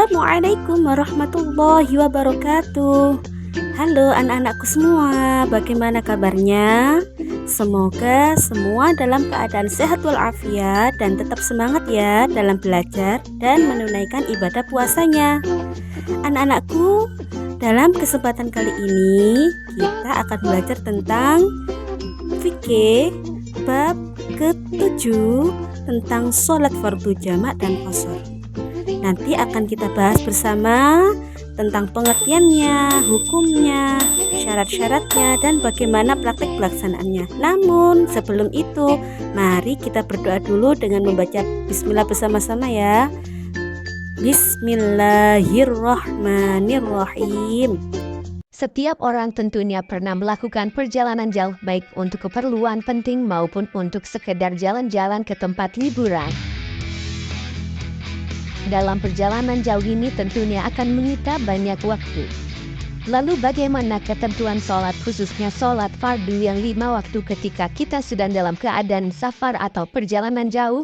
Assalamualaikum warahmatullahi wabarakatuh. Halo anak-anakku semua, bagaimana kabarnya? Semoga semua dalam keadaan sehat walafiat dan tetap semangat ya dalam belajar dan menunaikan ibadah puasanya. Anak-anakku, dalam kesempatan kali ini kita akan belajar tentang fikih bab ke-7 tentang sholat fardu jamak dan qashar. Nanti akan kita bahas bersama tentang pengertiannya, hukumnya, syarat-syaratnya, dan bagaimana praktek pelaksanaannya. Namun sebelum itu, mari kita berdoa dulu dengan membaca bismillah bersama-sama ya. Bismillahirrahmanirrahim. Setiap orang tentunya pernah melakukan perjalanan jauh baik untuk keperluan penting maupun untuk sekedar jalan-jalan ke tempat liburan. Dalam perjalanan jauh ini tentunya akan menyita banyak waktu. Lalu bagaimana ketentuan sholat khususnya sholat fardu yang 5 waktu ketika kita sedang dalam keadaan safar atau perjalanan jauh?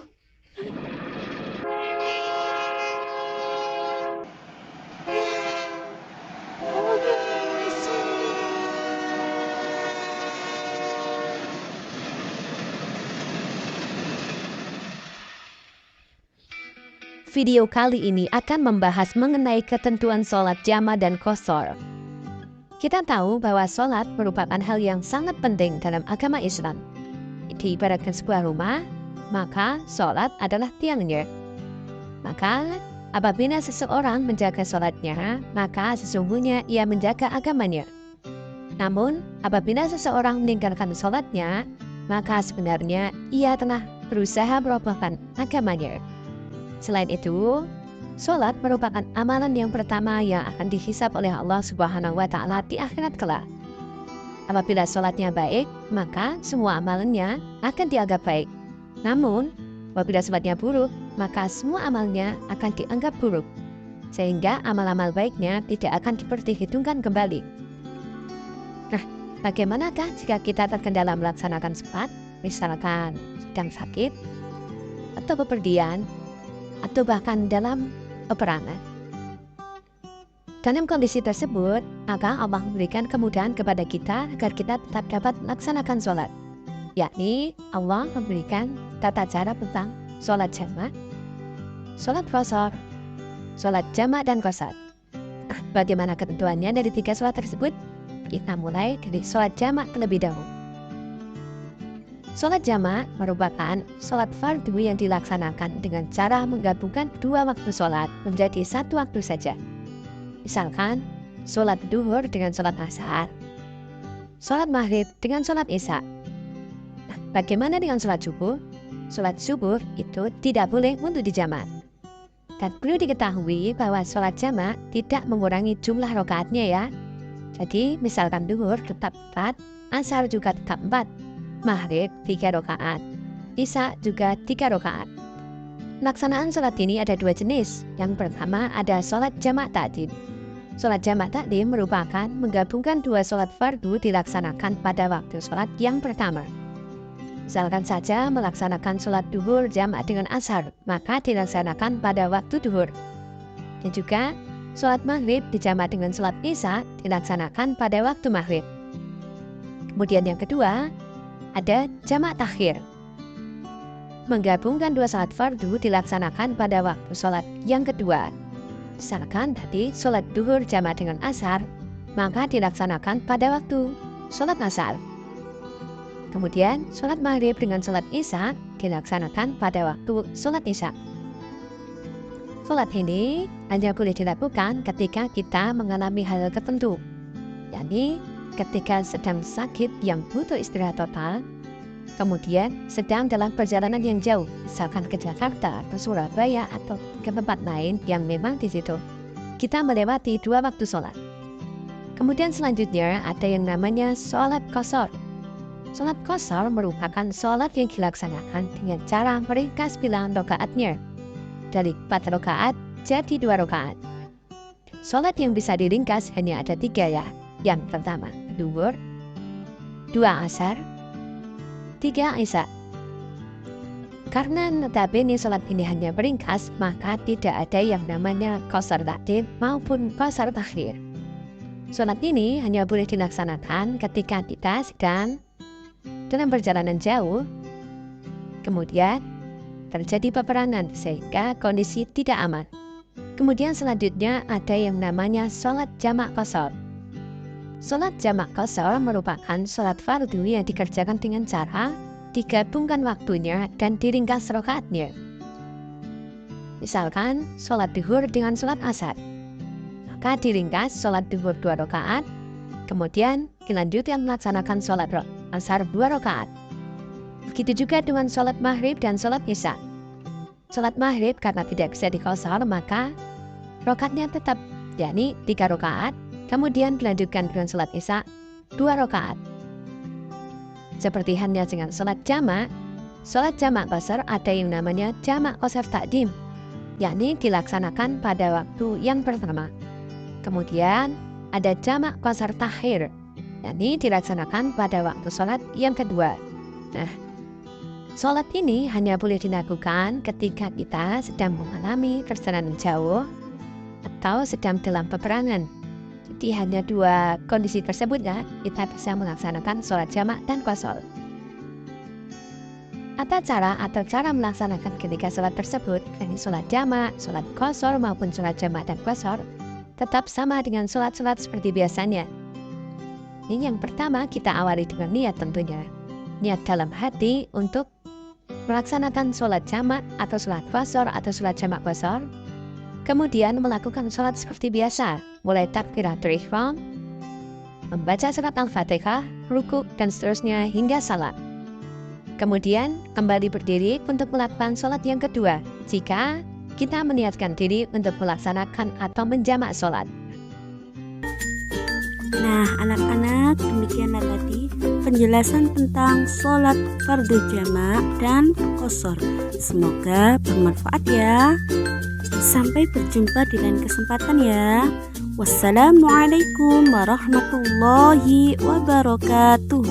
Video kali ini akan membahas mengenai ketentuan sholat jamak dan qashar. Kita tahu bahwa sholat merupakan hal yang sangat penting dalam agama Islam. Diibaratkan sebuah rumah, maka sholat adalah tiangnya. Maka apabila seseorang menjaga sholatnya, maka sesungguhnya ia menjaga agamanya. Namun apabila seseorang meninggalkan sholatnya, maka sebenarnya ia telah berusaha merobohkan agamanya. Selain itu, sholat merupakan amalan yang pertama yang akan dihisab oleh Allah Subhanahu wa Ta'ala di akhirat kelak. Apabila sholatnya baik, maka semua amalannya akan dianggap baik. Namun, apabila sholatnya buruk, maka semua amalnya akan dianggap buruk, sehingga amal-amal baiknya tidak akan diperhitungkan kembali. Nah, bagaimanakah jika kita terkendala melaksanakan sholat, misalkan sedang sakit, atau bepergian, atau bahkan dalam peperangan? Dalam kondisi tersebut, maka Allah memberikan kemudahan kepada kita agar kita tetap dapat melaksanakan sholat. Yakni Allah memberikan tata cara tentang sholat jamak, sholat qashar, sholat jamak dan qashar. Bagaimana ketentuannya dari 3 sholat tersebut? Kita mulai dari sholat jamak terlebih dahulu. Sholat jamak merupakan sholat fardu yang dilaksanakan dengan cara menggabungkan 2 waktu sholat menjadi 1 waktu saja. Misalkan, sholat duhur dengan sholat asar, sholat maghrib dengan sholat isya. Bagaimana dengan sholat subuh? Sholat subuh itu tidak boleh untuk dijamak. Dan perlu diketahui bahwa sholat jamak tidak mengurangi jumlah rakaatnya ya. Jadi, misalkan duhur tetap 4, asar juga tetap 4. Maghrib 3 rakaat, isya juga 3 rakaat. Pelaksanaan sholat ini ada 2 jenis. Yang pertama ada sholat jamak takdim. Sholat jamak takdim merupakan menggabungkan 2 sholat fardu dilaksanakan pada waktu sholat yang pertama. Misalkan saja melaksanakan sholat duhur jamak dengan asar, maka dilaksanakan pada waktu duhur. Dan juga sholat maghrib dijamak dengan sholat isya dilaksanakan pada waktu maghrib. Kemudian yang kedua, ada jamak takhir. Menggabungkan 2 sholat fardu dilaksanakan pada waktu sholat yang kedua. Misalkan tadi sholat duhur jamak dengan asar, maka dilaksanakan pada waktu sholat asar. Kemudian sholat maghrib dengan sholat isya dilaksanakan pada waktu sholat isya. Sholat ini hanya boleh dilakukan ketika kita mengalami hal tertentu, yakni ketika sedang sakit yang butuh istirahat total, kemudian sedang dalam perjalanan yang jauh, misalkan ke Jakarta atau Surabaya atau ke tempat lain yang memang di situ kita melewati 2 waktu sholat. Kemudian selanjutnya ada yang namanya sholat qashar. Sholat qashar merupakan sholat yang dilaksanakan dengan cara meringkas bilangan rakaatnya dari 4 rakaat jadi 2 rakaat. Sholat yang bisa diringkas hanya ada 3 ya. Yang pertama duhur, 2 asar, 3 isya. Karena notabene sholat ini hanya beringkas, maka tidak ada yang namanya qashar taqdim maupun qashar takhir. Sholat ini hanya boleh dilaksanakan ketika kita sedang dalam perjalanan jauh, kemudian terjadi peperangan sehingga kondisi tidak aman. Kemudian selanjutnya ada yang namanya sholat jamak qashar. Sholat jamak qashar merupakan sholat fardu yang dikerjakan dengan cara digabungkan waktunya dan diringkas rakaatnya. Misalkan sholat duhur dengan sholat asar, maka diringkas sholat duhur 2 rakaat, kemudian dilanjutkan melaksanakan sholat asar 2 rakaat. Begitu juga dengan sholat maghrib dan sholat isya. Sholat maghrib karena tidak bisa diqashar, maka rakaatnya tetap, yakni 3 rakaat, kemudian dilanjutkan dengan sholat isya 2 rakaat. Seperti halnya dengan sholat jamak qashar ada yang namanya jamak qashar taqdim, yakni dilaksanakan pada waktu yang pertama. Kemudian ada jamak qashar takhir, yakni dilaksanakan pada waktu sholat yang kedua. Nah, sholat ini hanya boleh dilakukan ketika kita sedang mengalami perjalanan jauh atau sedang dalam peperangan. Jadi hanya 2 kondisi tersebut ya, kita bisa melaksanakan sholat jamak dan qashar. Cara melaksanakan ketika sholat tersebut, yakni sholat jamak, sholat qashar maupun sholat jamak dan qashar, tetap sama dengan sholat-sholat seperti biasanya. Ini yang pertama kita awali dengan niat tentunya. Niat dalam hati untuk melaksanakan sholat jamak atau sholat qashar atau sholat jamak qashar. Kemudian melakukan sholat seperti biasa, mulai takbiratul ihram, membaca surat Al-Fatihah, ruku, dan seterusnya hingga salam. Kemudian kembali berdiri untuk melakukan sholat yang kedua, jika kita meniatkan diri untuk melaksanakan atau menjamak sholat. Nah, anak-anak, demikianlah tadi penjelasan tentang sholat fardu jamak dan qashar. Semoga bermanfaat ya. Sampai berjumpa di lain kesempatan ya. Wassalamualaikum warahmatullahi wabarakatuh.